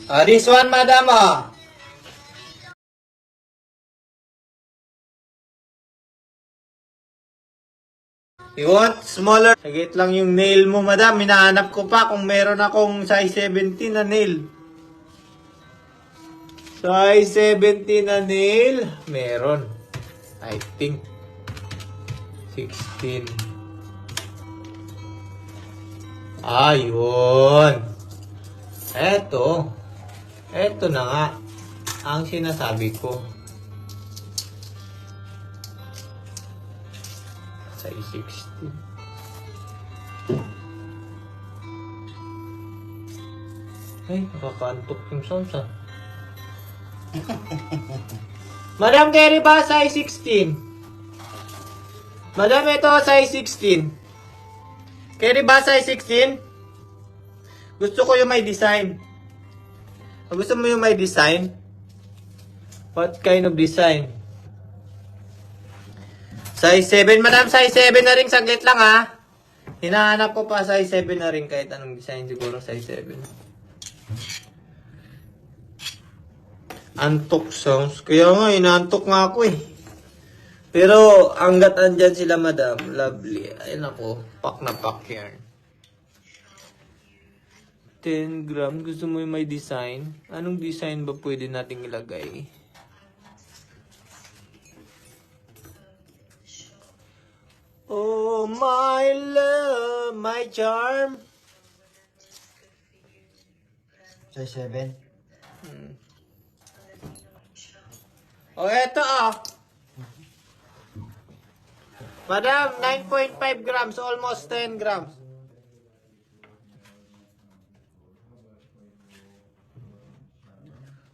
This one, madam, oh. You want smaller? Sagit lang yung nail mo, madam. Hinahanap ko pa kung meron akong size 17 na nail. Size 17 na nail. Meron. I think. 16. Ayun. Eto. Eto na nga. Ang sinasabi ko. Size 16. Ay, nakakaantok yung sounds ah. Madam, carry ba size 16? Madam, ito size 16. Carry ba size 16? Gusto ko yung may design. Gusto mo yung may design? What kind of design? Size 7, madam, size 7 na rin. Saglit lang ha. Hinahanap ko pa size 7 na rin. Kahit anong design, siguro size 7. Antok sounds. Kaya nga, inaantok nga ako eh. Pero, hanggat andyan sila, madam, lovely. Ay nako, pak na pak yan. 10 gram, gusto mo yung may design? Anong design ba pwede nating ilagay? Oh, my love, my charm. Size 7. Oh, eto ah. Madam, 9.5 grams, almost 10 grams.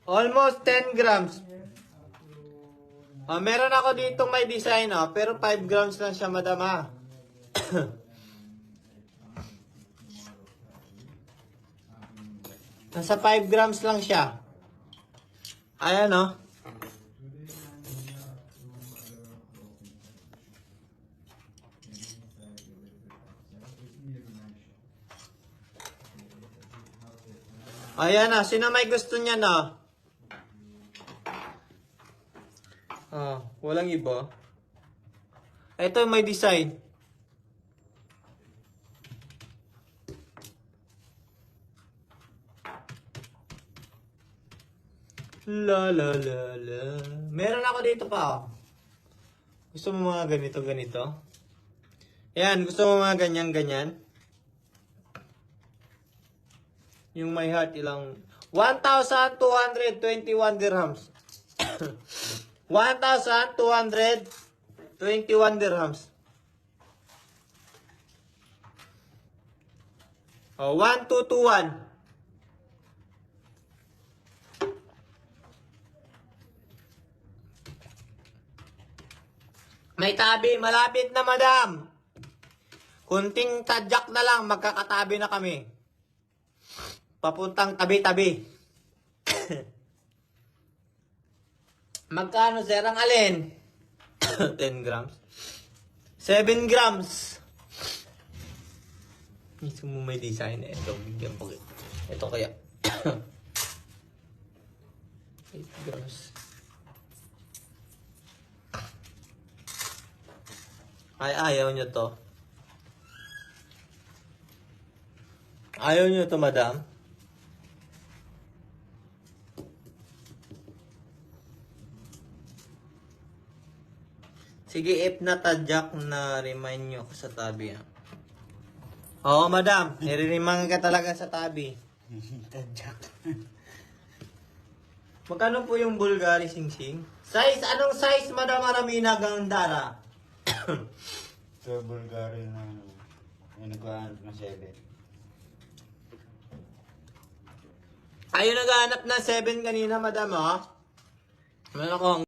Almost 10 grams. Meron ako dito may design pero 5 grams lang siya, madam ha. Nasa 5 grams lang siya. Ayan Ayan sino may gusto niya walang iba. Ito may design. La la la la. Meron ako dito pa Gusto mo mga ganito? Yan, gusto mo mga ganyan? Yung may heart ilang 1,221 dirhams. 1,221 dirhams. 1221. May tabi, malapit na madam. Kunting tadyak na lang, magkakatabi na kami. Papuntang tabi-tabi. Magkano sir ang alin? 10 grams. 7 grams. Gusto mo may design ito. Bigyan po. Ito kaya. 8 grams. Ay, ayaw nyo to. Ayaw nyo to, madam. Sige, if natadyak na remind nyo ako sa tabi. Oo, madam. Nire-remind ka talaga sa tabi. Tadyak. Magkano po yung Bulgari Sing-Sing? Size? Anong size, madam Aramina Gandara? So, Bulgari na yung nagkahanap ng 7. Ayun naghahanap ng 7 kanina, madam, Meron akong